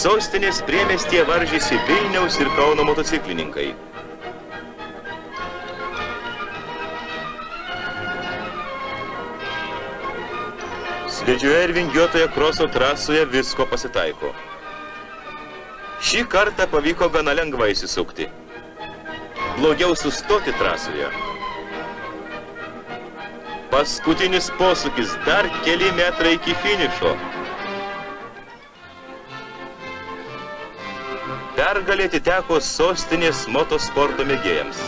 Sostinės priemiestyje varžėsi Vilniaus ir Kauno motociklininkai. Slidžioje ir vingiuotoje kroso trasoje visko pasitaiko. Šį kartą pavyko gana lengvai įsisukti. Blogiau sustoti trasoje. Paskutinis posūkis, dar keli metrai iki finišo. Pergalė atiteko sostinės motosporto mėgėjams.